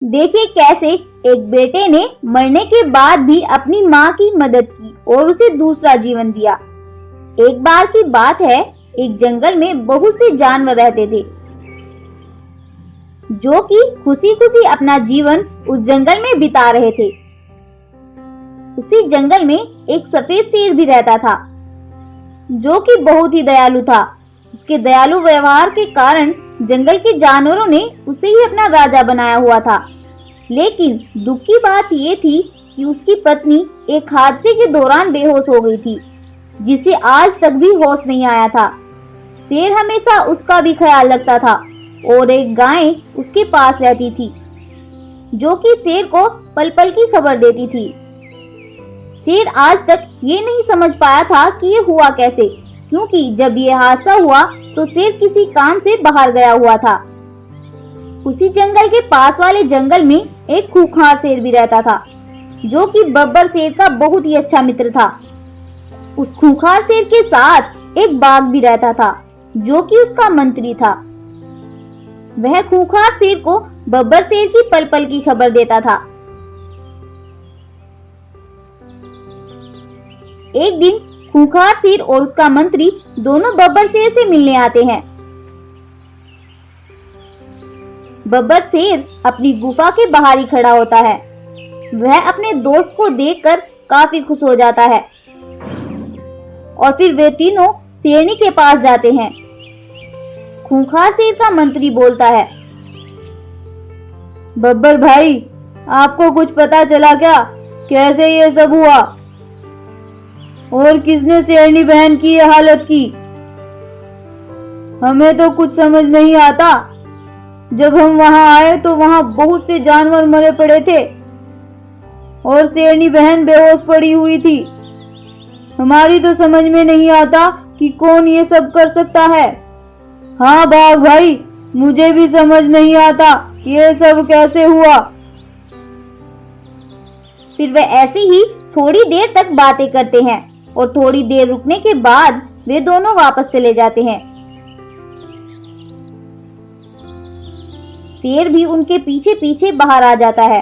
देखिए कैसे एक बेटे ने मरने के बाद भी अपनी माँ की मदद की और उसे दूसरा जीवन दिया। एक बार की बात है, एक जंगल में बहुत से जानवर रहते थे जो कि खुशी-खुशी अपना जीवन उस जंगल में बिता रहे थे। उसी जंगल में एक सफेद शेर भी रहता था जो कि बहुत ही दयालु था। उसके दयालु व्यवहार के कारण जंगल के जानवरों ने उसे ही अपना राजा बनाया हुआ था। लेकिन दुख की बात ये थी कि उसकी पत्नी एक हादसे के दौरान बेहोश हो गई थी, जिसे आज तक भी होश नहीं आया था। शेर हमेशा उसका भी ख्याल रखता था और एक गाय उसके पास रहती थी जो कि शेर को पल पल की खबर देती थी। शेर आज तक ये नहीं समझ पाया था कि ये हुआ कैसे, क्योंकि जब ये हादसा हुआ तो शेर किसी काम से बाहर गया हुआ था। उसी जंगल के पास वाले जंगल में एक खूंखार शेर भी रहता था जो कि बब्बर शेर का बहुत ही अच्छा मित्र था। उस खूंखार शेर के साथ एक बाघ भी रहता था जो कि उसका मंत्री था। वह खूंखार शेर को बब्बर शेर की पल पल की खबर देता था। एक दिन खूंखार शेर और उसका मंत्री दोनों बब्बर शेर से मिलने आते हैं। बब्बर शेर अपनी गुफा के बाहर ही खड़ा होता है। वह अपने दोस्त को देखकर काफी खुश हो जाता है और फिर वे तीनों शेरनी के पास जाते हैं। खूंखार शेर का मंत्री बोलता है, बब्बर भाई, आपको कुछ पता चला क्या? कैसे ये सब हुआ और किसने शेरनी बहन की ये हालत की? हमें तो कुछ समझ नहीं आता। जब हम वहां आए तो वहां बहुत से जानवर मरे पड़े थे और शेरनी बहन बेहोश पड़ी हुई थी। हमारी तो समझ में नहीं आता कि कौन ये सब कर सकता है। हाँ बाघ भाई, मुझे भी समझ नहीं आता ये सब कैसे हुआ। फिर वे ऐसे ही थोड़ी देर तक बातें करते हैं और थोड़ी देर रुकने के बाद वे दोनों वापस चले जाते हैं। शेर भी उनके पीछे पीछे बाहर आ जाता है।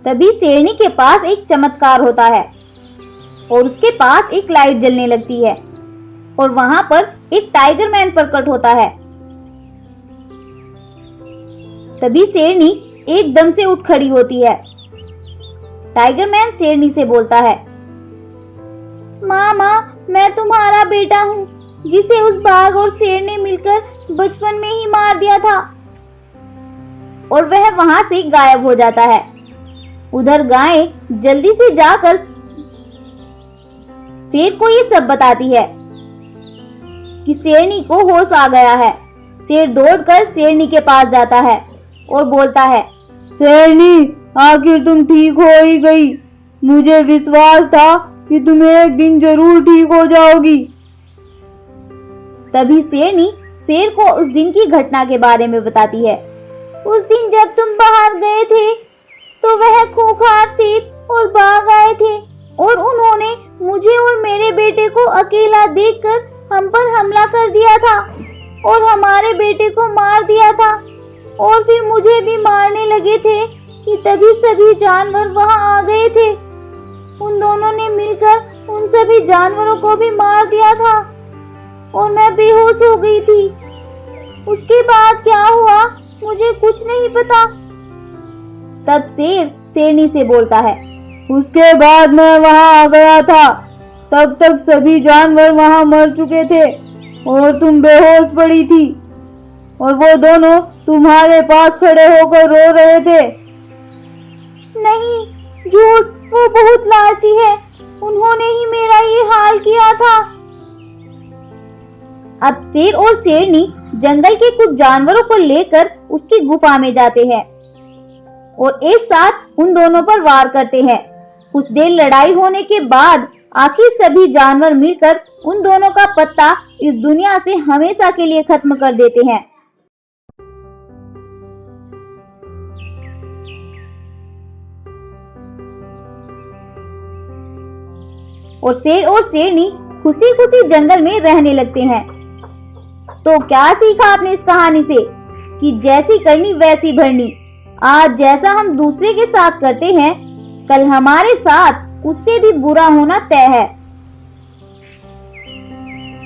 तभी शेरनी के पास एक चमत्कार होता है और उसके पास एक लाइट जलने लगती है और वहां पर एक टाइगर मैन प्रकट होता है। तभी शेरनी एकदम से उठ खड़ी होती है। टाइगर मैन शेरनी से बोलता है, माँ, मैं तुम्हारा बेटा हूँ जिसे उस बाघ और शेर ने मिलकर बचपन में ही मार दिया था। और वह वहां से गायब हो जाता है। उधर गाय जल्दी से जाकर शेर को ये सब बताती है कि शेरनी को होश आ गया है। शेर दौड़कर शेरनी के पास जाता है और बोलता है, शेरनी, आखिर तुम ठीक हो ही गई। मुझे विश्वास था कि तुम एक दिन जरूर ठीक हो जाओगी। तभी शेरनी शेर को उस दिन की घटना के बारे में बताती है। उस दिन जब तुम बाहर गए थे तो वह खूंखार शेर और बाघ आए थे और उन्होंने मुझे और मेरे बेटे को अकेला देखकर हम पर हमला कर दिया था और हमारे बेटे को मार दिया था और फिर मुझे भी मारने लगे थे कि तभी सभी जानवर वहां आ गए थे। उन दोनों ने मिलकर उन सभी जानवरों को भी मार दिया था और मैं बेहोश हो गई थी। उसके बाद क्या हुआ मुझे कुछ नहीं पता। तब शेर शेरनी से बोलता है, उसके बाद मैं वहां आ गया था। तब तक सभी जानवर वहां मर चुके थे और तुम बेहोश पड़ी थी और वो दोनों तुम्हारे पास खड़े होकर रो रहे थे। नहीं, झूठ, वो बहुत लालची है। उन्होंने ही मेरा ये हाल किया था। अब शेर और शेरनी जंगल के कुछ जानवरों को लेकर उसकी गुफा में जाते हैं और एक साथ उन दोनों पर वार करते हैं। कुछ देर लड़ाई होने के बाद आखिर सभी जानवर मिलकर उन दोनों का पत्ता इस दुनिया से हमेशा के लिए खत्म कर देते हैं। और शेर और शेरनी खुशी खुशी जंगल में रहने लगते हैं। तो क्या सीखा आपने इस कहानी से? कि जैसी करनी वैसी भरनी। आज जैसा हम दूसरे के साथ करते हैं, कल हमारे साथ उससे भी बुरा होना तय है।